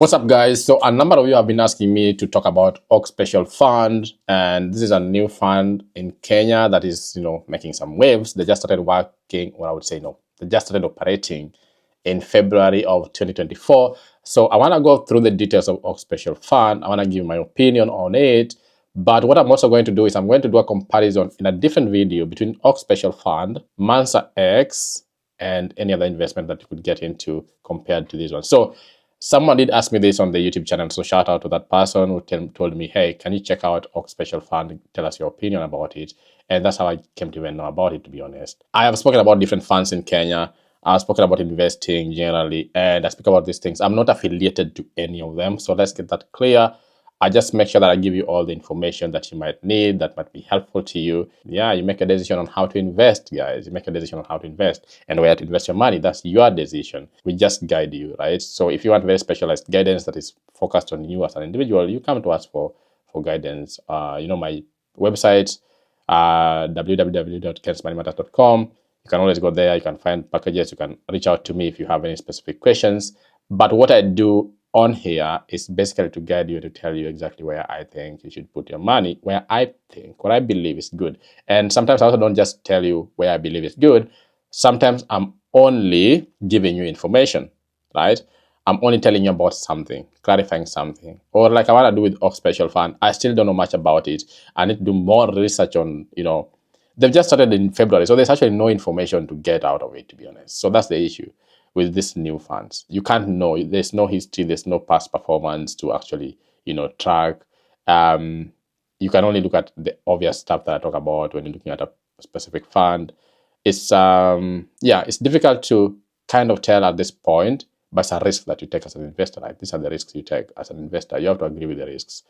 What's up, guys? So a number of you have been asking me to talk about Oak Special Fund, and this is a new fund in Kenya that is, making some waves. They just started working, well, I would say no, they just started operating in February of 2024. So I want to go through the details of Oak Special Fund. I want to give my opinion on it. But what I'm also going to do is I'm going to do a comparison in a different video between Oak Special Fund, Mansa X, and any other investment that you could get into compared to this one. So someone did ask me this on the YouTube channel, so shout out to that person who told me, hey, can you check out Oak Special Fund, tell us your opinion about it? And that's how I came to even know about it, to be honest. I have spoken about different funds in Kenya. I've spoken about investing generally, and I speak about these things. I'm not affiliated to any of them, so let's get that clear. I just make sure that I give you all the information that you might need, that might be helpful to you. Yeah, you make a decision on how to invest, guys. You make a decision on how to invest and where to invest your money. That's your decision. We just guide you, right? So if you want very specialized guidance that is focused on you as an individual, you come to us for guidance. My website, www.kensmoneymatters.com. You can always go there. You can find packages. You can reach out to me if you have any specific questions. But what I do on here is basically to guide you, to tell you exactly where I think you should put your money, where I think, what I believe is good. And sometimes I also don't just tell you where I believe is good. Sometimes I'm only giving you information, right? I'm only telling you about something, clarifying something. Or like I want to do with Oak Special Fund, I still don't know much about it. I need to do more research on, they've just started in February, so there's actually no information to get out of it, to be honest. So that's the issue with these new funds. You can't know. There's no history. There's no past performance to actually, track. You can only look at the obvious stuff that I talk about when you're looking at a specific fund. It's it's difficult to kind of tell at this point, but it's a risk that you take as an investor, right? These are the risks you take as an investor. You have to agree with the risks.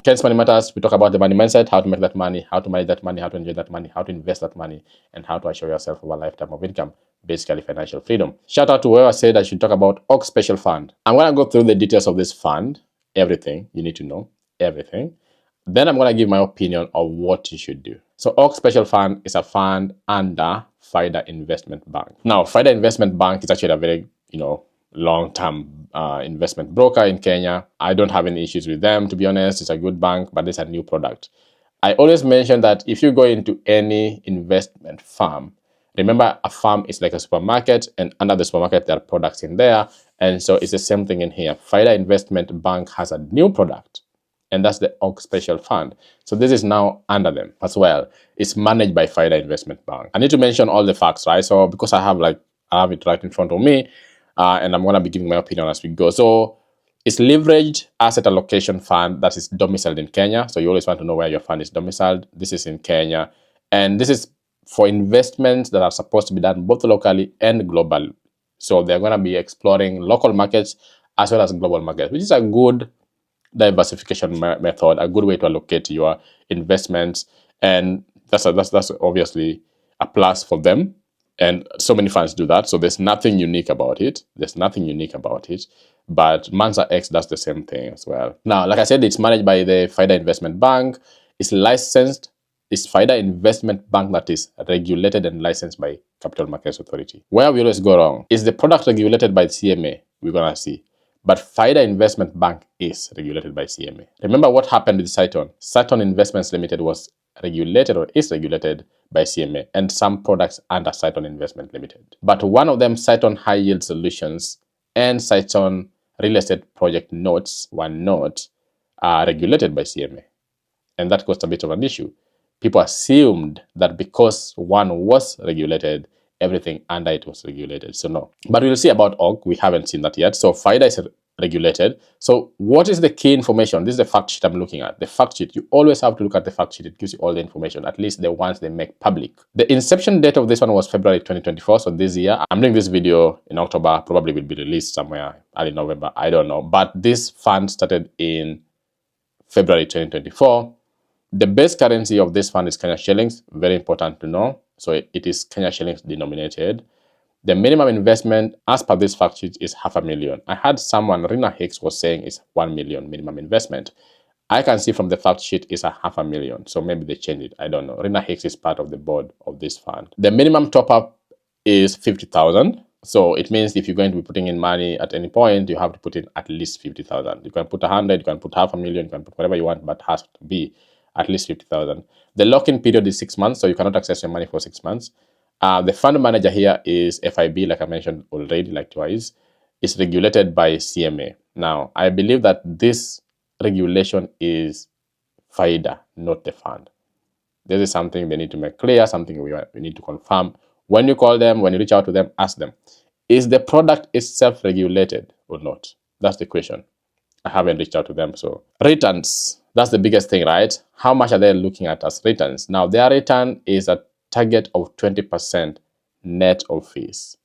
Ken's Money Matters, we talk about the money mindset, how to make that money, how to manage that money, how to enjoy that money, how to invest that money, and how to assure yourself of a lifetime of income, basically financial freedom. Shout out to whoever said I should talk about Oak Special Fund. I'm going to go through the details of this fund, everything you need to know, everything. Then I'm going to give my opinion of what you should do. So Oak Special Fund is a fund under FIDA Investment Bank. Now, FIDA Investment Bank is actually a very, long-term investment broker in Kenya. I don't have any issues with them, to be honest. It's a good bank, but it's a new product. I always mention that if you go into any investment firm, remember a firm is like a supermarket, and under the supermarket there are products in there, and so it's the same thing in here. FIDA Investment Bank has a new product, and that's the Oak Special Fund. So this is now under them as well. It's managed by FIDA Investment Bank. I need to mention all the facts, right? So because I have it right in front of me, and I'm going to be giving my opinion as we go. So it's leveraged asset allocation fund that is domiciled in Kenya. So you always want to know where your fund is domiciled. This is in Kenya. And this is for investments that are supposed to be done both locally and globally. So they're going to be exploring local markets as well as global markets, which is a good diversification method, a good way to allocate your investments. And that's obviously a plus for them. And so many funds do that. So there's nothing unique about it. But Mansa X does the same thing as well. Now, like I said, it's managed by the FIDA Investment Bank. It's licensed. It's FIDA Investment Bank that is regulated and licensed by Capital Markets Authority. Where we always go wrong is the product regulated by CMA. We're going to see. But FIDA Investment Bank is regulated by CMA. Remember what happened with Saiton? Saiton Investments Limited was regulated or is regulated by CMA, and some products under Saiton Investment Limited. But one of them, Saiton High Yield Solutions and Saiton Real Estate Project Notes, one note, are regulated by CMA. And that caused a bit of an issue. People assumed that because one was regulated, everything under it was regulated. So no. But we'll see about OG. We haven't seen that yet. So FIDA is regulated. So what is the key information? This is the fact sheet I'm looking at. The fact sheet. You always have to look at the fact sheet. It gives you all the information, at least the ones they make public. The inception date of this one was February 2024. So this year, I'm doing this video in October, probably will be released somewhere early November. I don't know. But this fund started in February 2024. The base currency of this fund is Kenya shillings. Very important to know. So it is Kenya shillings denominated. The minimum investment, as per this fact sheet, is $500,000. I had someone, Rina Hicks, was saying it's 1 million minimum investment. I can see from the fact sheet it's $500,000. So maybe they changed it. I don't know. Rina Hicks is part of the board of this fund. The minimum top up is 50,000. So it means if you're going to be putting in money at any point, you have to put in at least 50,000. You can put 100, you can put half a million, you can put whatever you want, but it has to be at least 50,000. The lock-in period is 6 months, so you cannot access your money for 6 months. The fund manager here is FIB, like I mentioned already, like twice. It's regulated by CMA. Now, I believe that this regulation is FIDA, not the fund. This is something they need to make clear, something we need to confirm. When you call them, when you reach out to them, ask them, is the product itself regulated or not? That's the question. I haven't reached out to them. So returns, that's the biggest thing, right? How much are they looking at as returns? Now, their return is a target of 20% net of fees.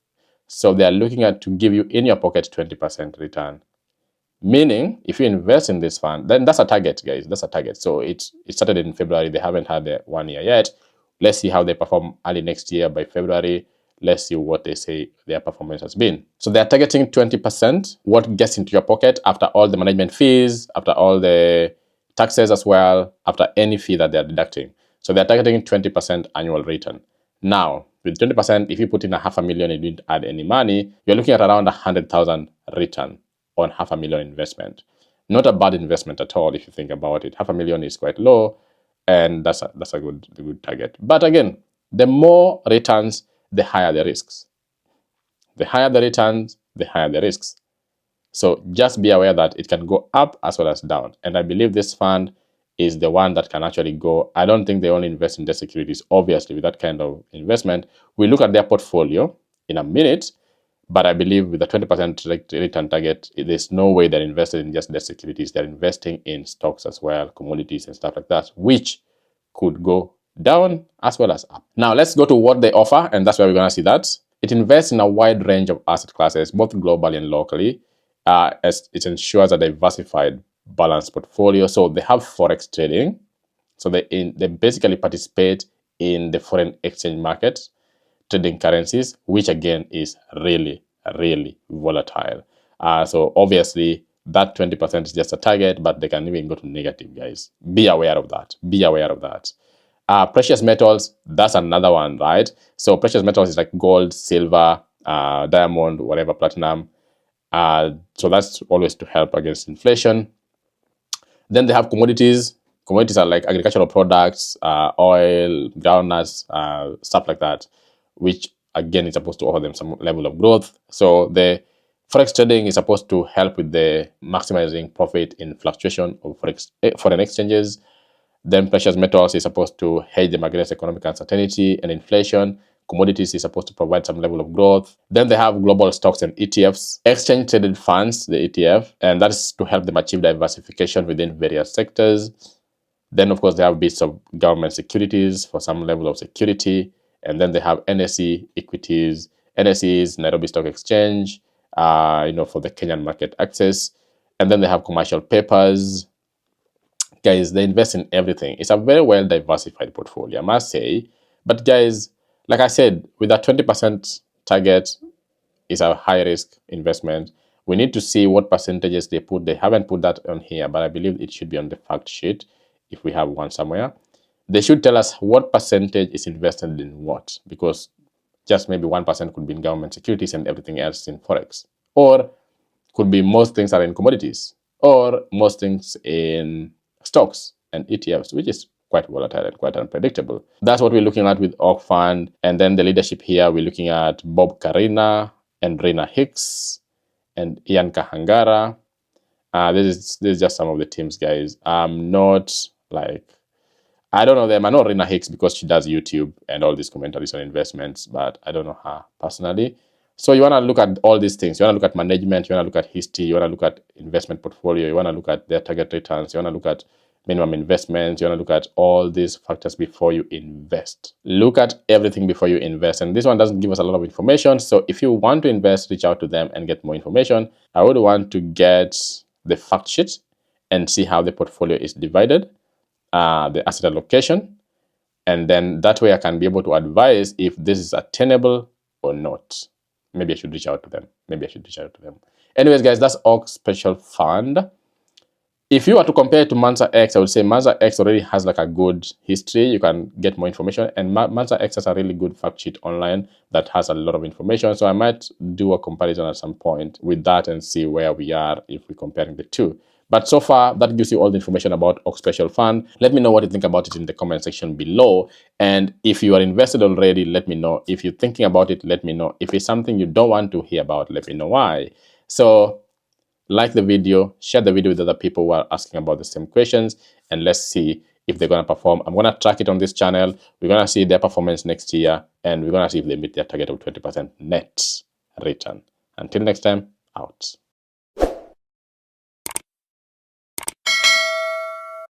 So they are looking at to give you in your pocket 20% return. Meaning, if you invest in this fund, then that's a target, guys. That's a target. So it started in February. They haven't had the 1 year yet. Let's see how they perform early next year by February. Let's see what they say their performance has been. So they're targeting 20%. What gets into your pocket after all the management fees, after all the taxes as well, after any fee that they're deducting. So they're targeting 20% annual return. Now, with 20%, if you put in $500,000 and you didn't add any money, you're looking at around 100,000 return on $500,000 investment. Not a bad investment at all if you think about it. $500,000 is quite low, and that's a good target. But again, the more returns, the higher the risks. The higher the returns, the higher the risks. So just be aware that it can go up as well as down. And I believe this fund is the one that can actually go. I don't think they only invest in debt securities. Obviously, with that kind of investment, we look at their portfolio in a minute. But I believe with the 20% return target, there's no way they're invested in just debt securities. They're investing in stocks as well, commodities and stuff like that, which could go down as well as up. Now, let's go to what they offer, and that's where we're going to see that. It invests in a wide range of asset classes, both globally and locally, as it ensures a diversified, balanced portfolio. So they have forex trading. So they basically participate in the foreign exchange market, trading currencies, which again is really, really volatile. So obviously that 20% is just a target, but they can even go to negative, guys. Be aware of that. Be aware of that. Precious metals, that's another one, right? So precious metals is like gold, silver, diamond, whatever, platinum. So that's always to help against inflation. Then they have commodities. Commodities are like agricultural products, oil, groundnuts, stuff like that, which again is supposed to offer them some level of growth. So the forex trading is supposed to help with the maximizing profit in fluctuation of foreign exchanges. Then precious metals is supposed to hedge them against economic uncertainty and inflation. Commodities is supposed to provide some level of growth. Then they have global stocks and ETFs, exchange traded funds, the ETF, and that's to help them achieve diversification within various sectors. Then, of course, they have bits of government securities for some level of security. And then they have NSE equities. NSE is Nairobi Stock Exchange, for the Kenyan market access. And then they have commercial papers. Guys, they invest in everything. It's a very well diversified portfolio, I must say. But guys, like I said, with that 20% target, is a high risk investment. We need to see what percentages they put. They haven't put that on here, but I believe it should be on the fact sheet if we have one somewhere. They should tell us what percentage is invested in what, because just maybe 1% could be in government securities and everything else in forex, or could be most things are in commodities, or most things in stocks and ETFs, which is quite volatile and quite unpredictable. That's what we're looking at with Org Fund. And then the leadership here, we're looking at Bob Karina and Rena Hicks and Ian Kahangara. This is just some of the teams, guys. I'm not like, I don't know them. I know Rena Hicks because she does YouTube and all these commentaries on investments, but I don't know her personally. So you want to look at all these things. You want to look at management. You want to look at history. You want to look at investment portfolio. You want to look at their target returns. You want to look at minimum investments. You want to look at all these factors before you invest. Look at everything before you invest. And this one doesn't give us a lot of information. So if you want to invest, reach out to them and get more information. I would want to get the fact sheet and see how the portfolio is divided, the asset allocation, and then that way I can be able to advise if this is attainable or not. Maybe I should reach out to them. Anyways, guys, that's Org Special Fund. If you were to compare it to Mansa X, I would say Mansa X already has like a good history. You can get more information, and Mansa X has a really good fact sheet online that has a lot of information. So I might do a comparison at some point with that and see where we are if we're comparing the two. But so far, that gives you all the information about Ox Special Fund. Let me know what you think about it in the comment section below. And if you are invested already, let me know. If you're thinking about it, let me know. If it's something you don't want to hear about, let me know why. So like the video, share the video with other people who are asking about the same questions, and let's see if they're going to perform. I'm going to track it on this channel. We're going to see their performance next year, and we're going to see if they meet their target of 20% net return. Until next time, out.